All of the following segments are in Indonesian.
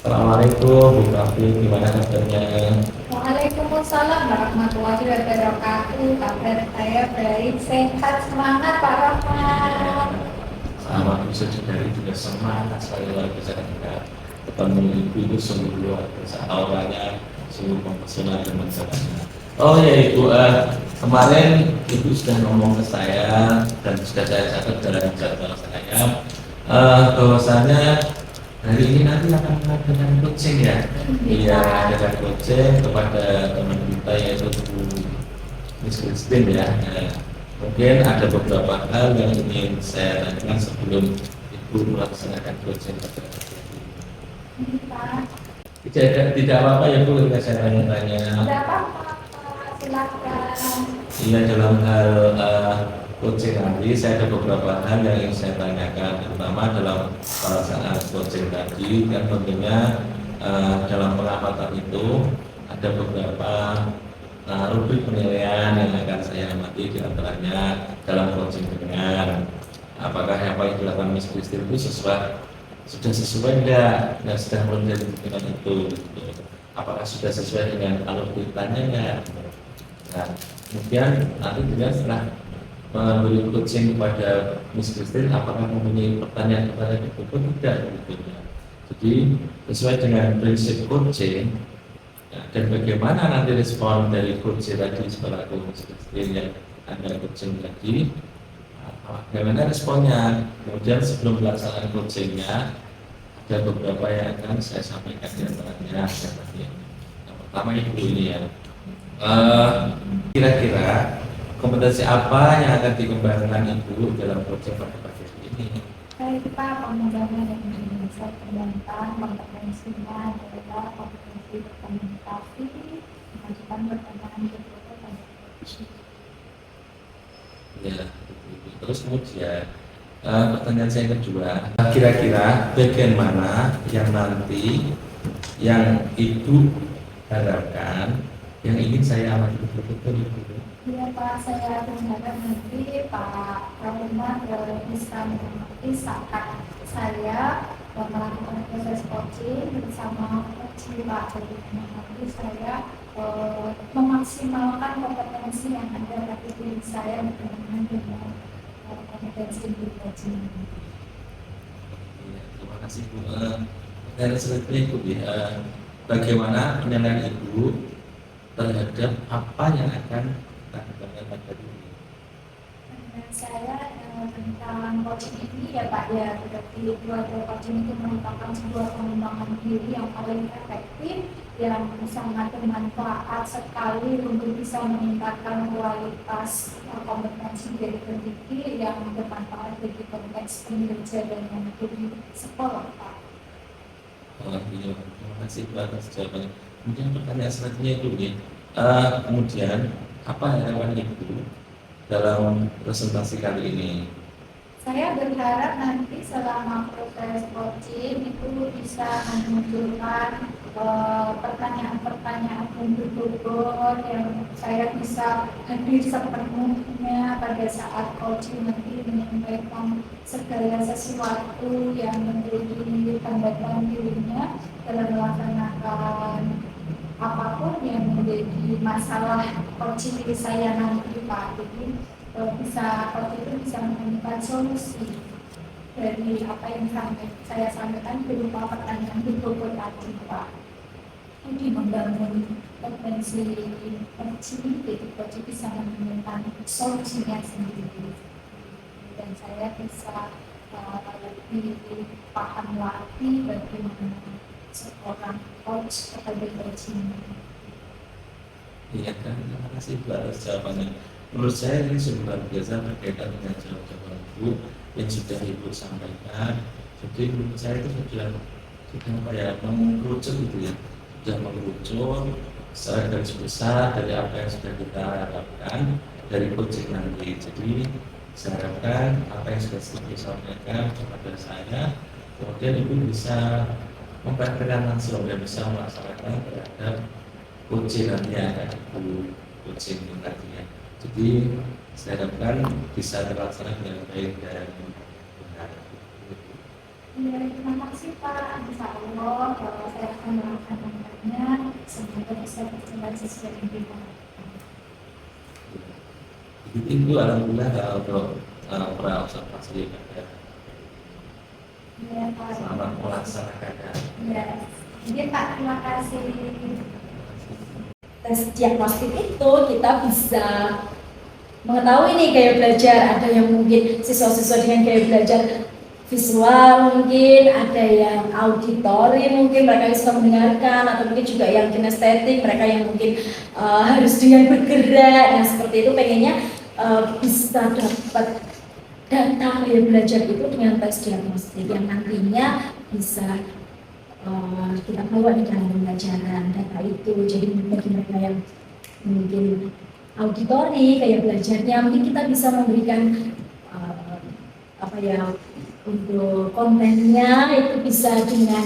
Assalamualaikum, Bu Kafi, gimana kabarnya? Waalaikumsalam warahmatullahi wabarakatuh. Kabar saya baik, sehat, semangat Pak Rahman. Sama bisa juga semangat sekali luar biasa ketika ketemu ibu itu sungguh luar biasa auranya, sungguh mempersona dan mencerahkan. Oh ya ibu, kemarin ibu sudah ngomong ke saya dan sudah saya catat dalam jadwal saya bahwasanya hari ini nanti akan mengadakan coaching ya. Iya, adakan coaching kepada teman kita yaitu Bu Miss Christine ya. Mungkin ada beberapa hal yang ingin saya tanyakan sebelum Ibu melaksanakan coaching pada hari ini. Tidak apa-apa ya Bu, ketika saya tanya-tanya. Tidak apa-apa, silakan. Iya, dalam hal coaching nanti saya ada beberapa hal yang ingin saya tanyakan, terutama dalam saat coaching tadi kan tentunya dalam pengamatan itu ada beberapa rubrik penilaian yang akan saya amati, di antaranya dalam coaching dengan apakah apa yang dilakukan Miss Christine itu sudah sesuai enggak, dan sudah menjadi dengan itu, apakah sudah sesuai dengan alur ceritanya enggak. Nah, kemudian nanti juga setelah memberi coaching kepada Miss Christine, apakah mempunyai pertanyaan-pertanyaan itu pun tidak gitu. Jadi sesuai dengan prinsip coaching ya, dan bagaimana nanti respon dari coaching tadi setelah Miss Christine yang Anda coaching tadi, bagaimana responnya. Kemudian sebelum pelaksanaan coachingnya ada beberapa yang akan saya sampaikan di antaranya. Yang pertama ibu ini ya. Kira-kira kompetensi apa yang akan dikembangkan Ibu dalam proyek pada pagi ini? Baik Pak, pengembangan yang ingin saya kembangkan kompetensinya adalah kompetensi berkomunikasi, mengajukan pertanyaan berbeda pada coaching. Ya, terus kemudian pertanyaan saya kedua, kira-kira bagian mana yang nanti yang Ibu harapkan yang ingin saya amati betul-betul Ibu? Iya Pak, saya berharap nanti Pak Rahman bisa mengerti saat saya melakukan proses coaching bersama coach Pak. Jadi nanti saya memaksimalkan kompetensi yang ada pada diri saya berkenaan dengan kompetensi di coaching. Terima kasih Bu. Dan selanjutnya Ibu, bagaimana penilaian Ibu terhadap apa yang akan kita kembangkan pada diri? Saya tentang coaching ini ya Pak ya, berarti coaching itu merupakan sebuah pengembangan diri yang paling efektif, yang sangat bermanfaat sekali untuk bisa meningkatkan kualitas kompetensi dari pendidik yang bermanfaat bagi konteks kinerja dan menjadi sekolah Pak. Iya, terima kasih Bu atas jawabannya. Kemudian pertanyaan selanjutnya itu kemudian apa harapan Ibu dalam presentasi kali ini? Saya berharap nanti selama proses coaching itu bisa memunculkan pertanyaan-pertanyaan untuk yang saya bisa hadir sepenuhnya pada saat coaching nanti menyampaikan segala sesuatu yang menjadi hambatan dirinya dalam melaksanakan apapun yang menjadi masalah coaching diri saya nanti Pak. Jadi bisa coach itu bisa menemukan solusi dari apa yang saya sampaikan berupa pertanyaan berbobot tadi Pak. Jadi membangun potensi coaching, jadi coach bisa menemukan solusinya sendiri dan saya bisa lebih paham lagi bagaimana seorang coach sebagai coaching. Iya kan, terima kasih Bu atas jawabannya. Menurut saya ini sudah biasa berkaitan dengan jawaban Ibu yang sudah Ibu sampaikan. Jadi menurut saya itu sudah apa ya, mengerucut gitu ya, sudah mengerucut secara garis besar dari apa yang sudah kita harapkan dari coaching nanti. Jadi saya harapkan apa yang sudah Ibu sampaikan kepada saya, kemudian Ibu bisa mempraktikkan langsung dan bisa melaksanakan terhadap coaching nanti yang akan Ibu coaching nantinya. Jadi saya harapkan bisa terlaksana dengan baik dan benar. Ya, terima kasih Pak. Insya Allah saya anak-anaknya semoga bisa berjalan sesuai yang diharapkan. Itu alhamdulillah untuk pra-observasi ya. Ya, Pak. Selamat melaksanakannya. Ya, jadi Pak, terima kasih. Tes diagnostik itu kita bisa mengetahui nih gaya belajar. Ada yang mungkin siswa-siswa dengan gaya belajar visual, mungkin ada yang auditori, mungkin mereka bisa mendengarkan, atau mungkin juga yang kinestetik, mereka yang mungkin harus dengan bergerak. Nah seperti itu pengennya bisa dapat data gaya belajar itu dengan tes diagnostik yang nantinya bisa kita bawa di dalam pembelajaran data itu. Jadi bagi mereka yang mungkin auditori kayak belajarnya, mungkin kita bisa memberikan untuk kontennya itu bisa dengan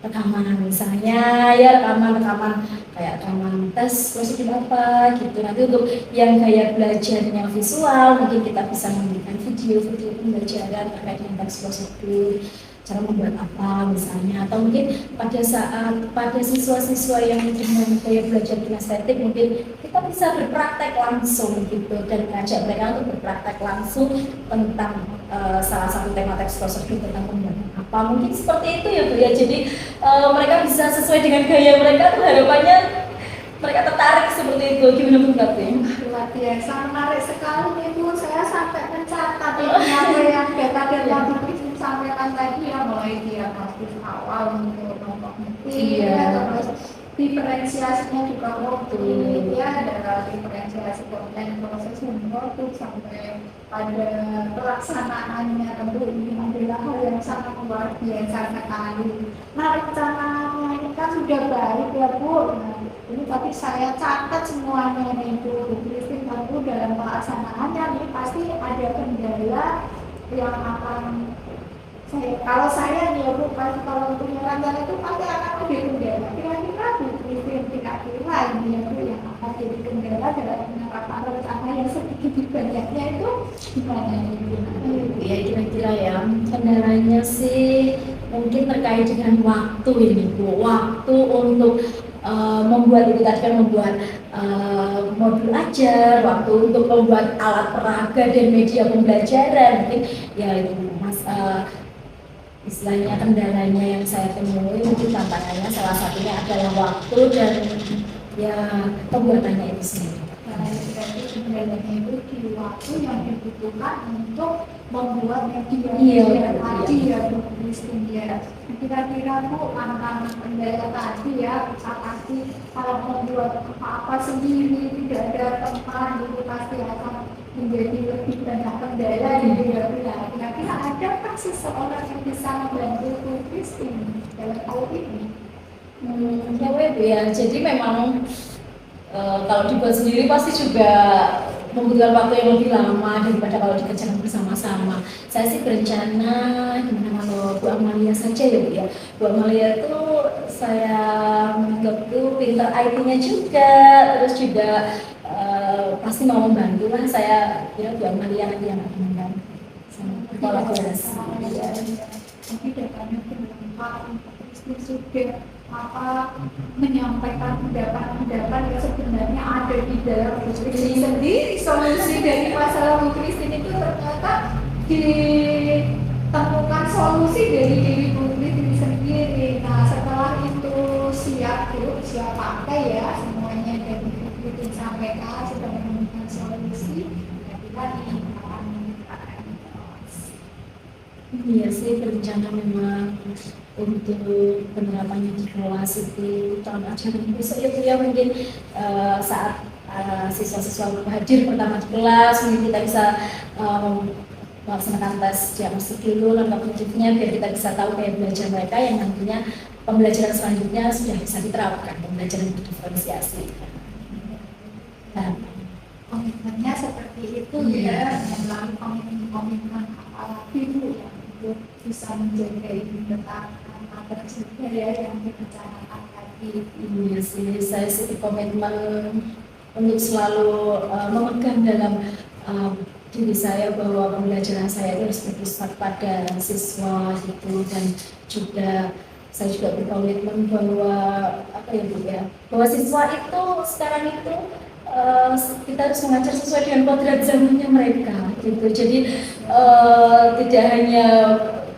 rekaman, misalnya ya rekaman kayak rekaman tes positif apa gitu. Nanti untuk yang kayak belajarnya visual mungkin kita bisa memberikan video pembelajaran terkait dengan tes positif, cara membuat apa misalnya, atau mungkin pada siswa-siswa yang dengan gaya belajar kinestetik mungkin kita bisa berpraktek langsung gitu dan mengajak mereka untuk berpraktek langsung tentang salah satu tema teks prosedur tentang pembuatan apa, mungkin seperti itu ya Bu ya. Jadi mereka bisa sesuai dengan gaya mereka tuh, harapannya mereka tertarik seperti itu. Gimana Bu Kapten? Luar biasa, menarik sekali nih Bu. Saya sampai mencatat ini apa yang data-data Bu sampaikan tadi ya, mulai diagnostis awal untuk kelompok Iya. terus diferensiasinya juga waktu ya, ada diferensiasi konten proses membentuk sampai pada pelaksanaannya. Tentu ini adalah hal yang sangat luar biasa sekali. Nah rencananya ini kan sudah baik ya Bu. Nah, ini tapi saya catat semuanya nih Bu Christine, tentu dalam pelaksanaannya ini pasti ada kendala yang akan kalau saya nih ya Bu, kalau punya rencana itu pasti akan ada kendala. Kira-kira Bu Christine kira-kira ini ya Bu yang akan jadi kendala dalam penerapan rencana yang sedikit banyaknya itu gimana Bu? Ya kira-kira ya kendalanya sih mungkin terkait dengan waktu ini Bu. Waktu untuk membuat itu tadi kan, membuat modul ajar, waktu untuk membuat alat peraga dan media pembelajaran, mungkin ya itu Mas istilahnya kendalanya yang saya temui. Mungkin tantangannya salah satunya adalah waktu dan ya pembuatannya itu sendiri. Berarti kendalanya itu di waktu yang dibutuhkan untuk membuat media Iya, tadi ya Bu Christine ya. Kira-kira Bu antara kendala tadi ya, pasti kalau membuat apa-apa sendiri tidak ada teman itu pasti akan menjadi lebih banyak kendala gitu ya Bu. Kira-kira adakah seseorang yang bisa membantu Bu Christine dalam hal ini? Ya Bu ya, jadi memang kalau dibuat sendiri pasti juga membutuhkan waktu yang lebih lama daripada kalau dikerjakan bersama-sama. Saya sih berencana gimana kalau Bu Amalia saja ya Bu ya. Bu Amalia itu saya menganggap tuh pinter IT-nya juga, terus juga pasti mau membantu lah. Saya kira Bu Amalia nanti yang akan membantu sama kolaborasi. Tapi datanya bermanfaat untuk bisnis juga menyampaikan pendapat-pendapat yang sebenarnya ada di dalam Bu Christine sendiri. Solusi dari masalah Bu Christine itu ternyata ditemukan solusi dari diri Bu Christine sendiri. Nah setelah itu siap pakai ya semuanya dari Bu Christine sampaikan sudah menemukan solusi. Jadi Iya sih, berencana memang untuk penerapannya di kelas itu tahun ajaran besok ya Bu ya, mungkin saat siswa-siswa hadir pertama di kelas mungkin kita bisa melaksanakan tes diagnostik dulu lengkap objektifnya biar kita bisa tahu kayak belajar mereka yang nantinya pembelajaran selanjutnya sudah bisa diterapkan, pembelajaran diferensiasi. Nah, komitmennya seperti itu ya, melalui komitmen apalagi Bu ya, untuk bisa menjaga ini tetap juga ya yang direncanakan tadi. iya sih, saya sih komitmen untuk selalu memegang dalam diri saya bahwa pembelajaran saya itu harus berpusat pada siswa gitu, dan juga saya juga berkomitmen bahwa apa ya Bu ya, bahwa siswa itu sekarang itu kita harus mengajar sesuai dengan kodrat zamannya mereka gitu. Jadi tidak hanya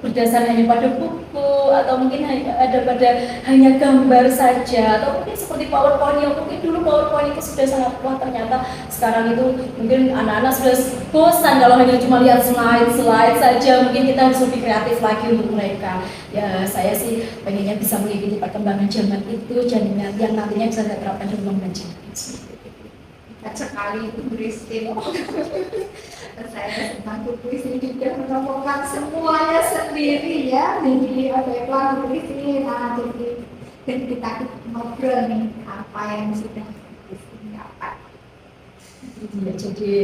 berdasar hanya pada buku atau mungkin ada pada hanya gambar saja atau mungkin seperti PowerPoint yang mungkin dulu PowerPoint itu sudah sangat kuat, ternyata sekarang itu mungkin anak-anak sudah bosan kalau hanya cuma lihat slide saja. Mungkin kita harus lebih kreatif lagi untuk mereka. Ya saya sih pengennya bisa mengikuti perkembangan zaman itu dan yang nantinya bisa saya terapkan di ruang belajar. Sekali itu Christine. Saya senang Bu Christine juga menemukan semuanya sendiri ya. Jadi baiklah Bu Christine, jadi kita ngobrol nih apa yang sudah Christine dapat. Ya, jadi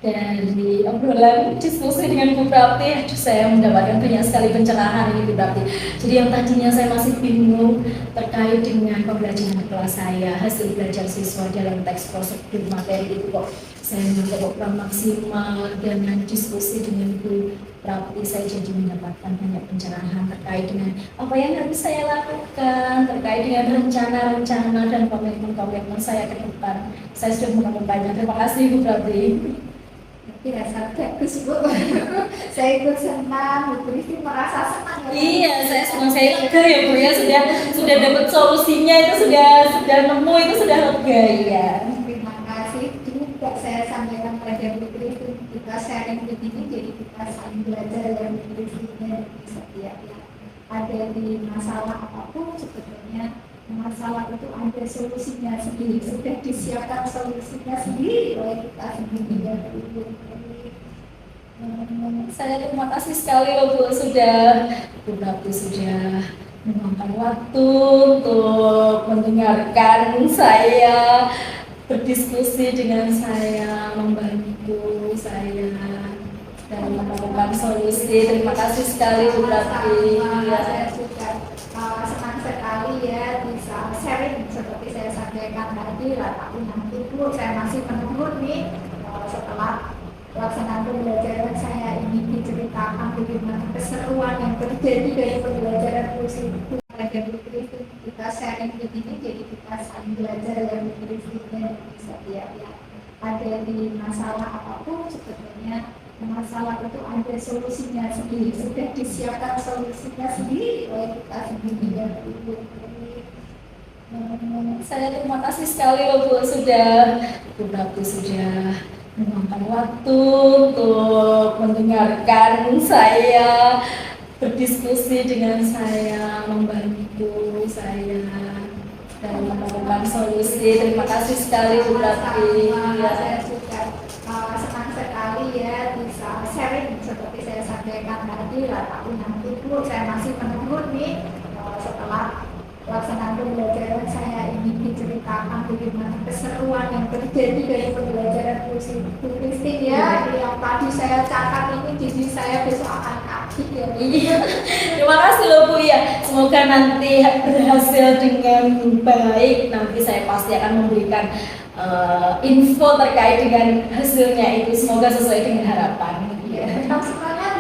dari obrolan diskusi dengan Bu Prapti, saya mendapatkan banyak sekali pencerahan ini Bu Prapti. Jadi yang tadinya saya masih bingung terkait dengan pembelajaran kelas saya, hasil belajar siswa dalam teks prosedur materi itu kok saya menganggap kurang maksimal. Dengan diskusi dengan Bu Prapti saya jadi mendapatkan banyak pencerahan terkait dengan apa yang harus saya lakukan, terkait dengan rencana-rencana dan komitmen-komitmen saya ke depan. Saya sudah menemukannya. Terima kasih Bu Prapti. Ya, bagus Bu. Saya ikut senang, Bu Christine merasa senang. Iya, saya senang, saya lega ya Bu ya, sudah dapat solusinya, itu sudah nemu, itu sudah lega ya. Terima kasih juga saya sampaikan pada Bu Christine, kita sharing begini jadi kita saling belajar dan Bu Christine setiap yang ada di masalah apapun sebetulnya. Masalah itu ada solusinya sendiri, sudah disiapkan solusinya sendiri oleh kita sendiri. Saya terima kasih sekali loh Bu, Bu Prapti sudah meluangkan waktu untuk mendengarkan saya, berdiskusi dengan saya, membantu saya dan menemukan solusi. Terima kasih sekali Bu Prapti. Saya juga senang sekali ya bisa sharing seperti saya sampaikan tadi lah, tapi nanti Bu saya masih menunggu nih setelah pelaksanaan pembelajaran saya ini diceritakan bagaimana keseruan yang terjadi dari pembelajaran musik pada Bu Christine. Kita sharing begini jadi kita saling belajar dan Bu Christine setiap yang ada di masalah apapun sebetulnya. Masalah itu ada solusinya sendiri, sudah disiapkan solusinya sendiri oleh kita sendiri ya Bu. Saya terima kasih sekali loh Bu, Bu Prapti sudah meluangkan waktu untuk mendengarkan saya, berdiskusi dengan saya, membantu saya dan menemukan solusi. Terima kasih sekali Bu Prapti. Saya juga senang sekali ya bisa sharing seperti saya sampaikan tadi lah, tapi nanti Bu saya masih menunggu nih setelah pelaksanaan pembelajaran saya ini diceritakan bagaimana keseruan yang terjadi dari pembelajaran musik Bu Christine ya. Yang tadi saya catat ini jadi saya besok akan aktif ya. Iya, terima kasih loh Bu ya. Semoga nanti berhasil dengan baik. Nanti saya pasti akan memberikan info terkait dengan hasilnya itu. Semoga sesuai dengan harapan.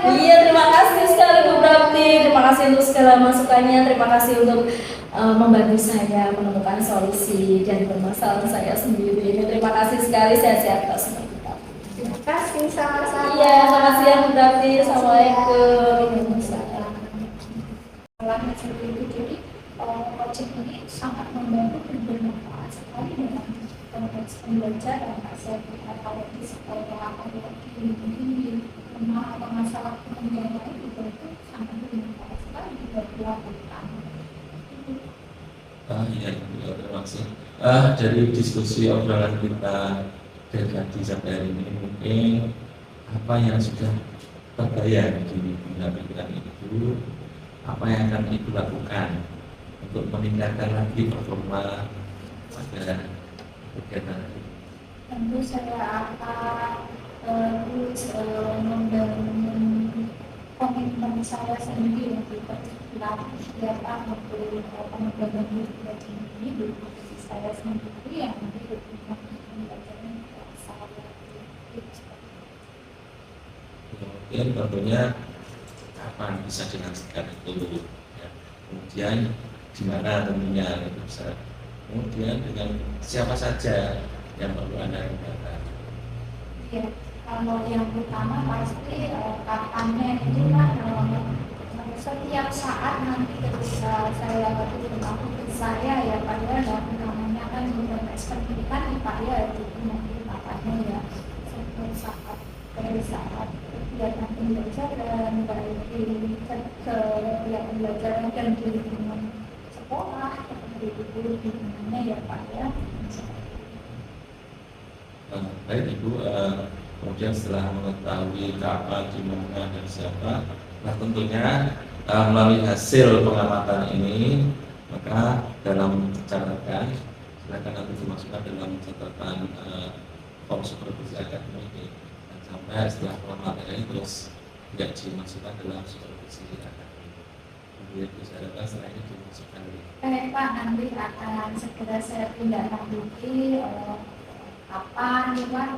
Iya, terima kasih sekali Bu Prapti. Terima kasih untuk segala masukannya. Terima kasih untuk membantu saya menemukan solusi dan permasalahan saya sendiri. Terima kasih sekali. Sehat-sehat Pak semua. Terima kasih sama-sama. Iya, selamat siang Bu Prapti. Assalamualaikum. Sekolahnya seperti itu, jadi coaching ini sangat membantu dan bermanfaat sekali dalam konteks pembelajaran. Saya tidak tahu di sekolah atau di rumah atau masalah pekerjaan lain juga itu sangat bermanfaat sekali juga dilakukan. Ya, terima kasih. Dari diskusi obrolan kita dari tadi sampai hari ini, mungkin apa yang sudah terbayang di pikiran Ibu, apa yang akan Ibu lakukan untuk meningkatkan lagi performa pada kegiatan ini? Tentu saya akan terus membangun komitmen saya sendiri untuk kegiatan untuk pengembangan belajar ini di posisi saya sendiri yang nanti berkembang pembelajaran saya. Kemudian tentunya kapan bisa dilaksanakan itu ya. kemudian di mana tentunya itu bisa, kemudian dengan siapa saja yang perlu Anda ingatkan. Ya, kalau yang pertama pasti kapannya itu kan setiap saat nanti ketika saya berlaku saya ya Pak ya, dan namanya kan konteks pendidikan ya Pak ya, jadi nanti kapannya ya setiap saat dari saat kegiatan pembelajaran baik di kegiatan pembelajaran dan di lingkungan sekolah seperti itu di mana ya Pak ya. Baik Ibu, kemudian setelah mengetahui kapan, di mana dan siapa, nah tentunya melalui hasil pengamatan ini, maka dalam catatan silakan nanti dimasukkan dalam catatan form supervisi akademik ini, dan sampai setelah pengamatan ini terus tidak dimasukkan dalam supervisi akademik. Kemudian diharapkan setelah ini dimasukkan. Pak, nanti akan segera saya tindak lanjuti kapan, di mana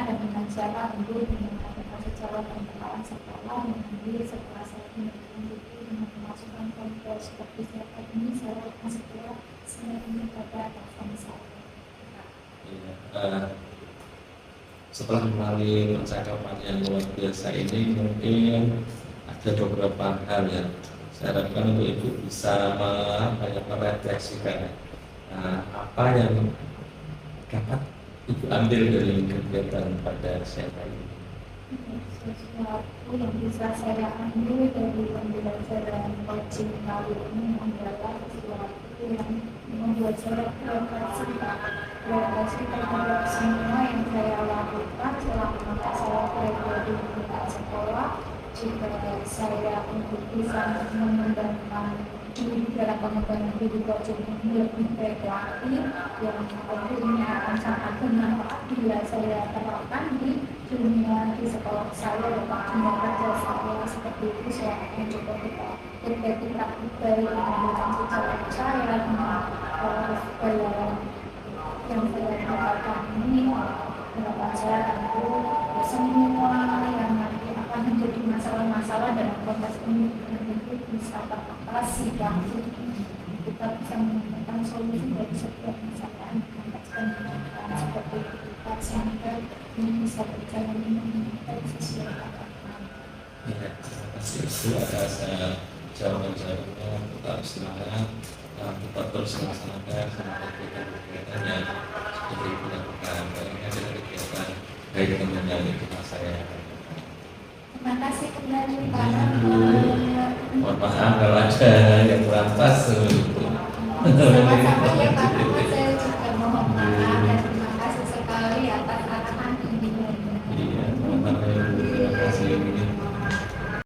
dan dengan siapa, tentu dengan secara pengetahuan sekolah. Nanti setelah saya tindak lanjuti dengan memasukkan kontrol seperti siapa ini, saya akan segera ini pada atasan saya. Setelah melalui percakapan yang luar biasa ini, mungkin ada beberapa hal yang saya harapkan untuk Ibu bisa merefleksikan apa yang dapat Ibu ambil dari kegiatan pada siapa ini. Sesuatu yang bisa saya ambil dari pembelajaran coaching kali ini adalah sesuatu yang membuat saya terima kasih terhadap semua yang saya lakukan selama saya berada di lingkungan sekolah. Jika saya untuk bisa mengembangkan diri dalam pengembangan diri coaching ini lebih baik lagi, yang tentunya akan sangat bermanfaat bila saya terapkan di dunia di sekolah saya dan dunia kerja saya. Seperti itu saya akan coba berbagi praktik dengan secara saya supaya yang saya dapatkan ini harapan saya tentu semua yang nanti akan menjadi masalah-masalah dalam konteks ini tentu bisa teratasi dan kita bisa menemukan solusi dari setiap masalah konteks pendidikan seperti itu sampai ini bisa berjalan dengan baik sesuai harapan. Ya, terima kasih Ibu atas jawaban-jawabannya. Tetap semangat, tetap terus melaksanakan kegiatan yang sudah Ibu lakukan. Baiknya dengan kegiatan baik teman-teman yang di saya. Terima kasih kembali Pak. Mohon maaf kalau ada yang kurang pas. Sama-sama ya Pak.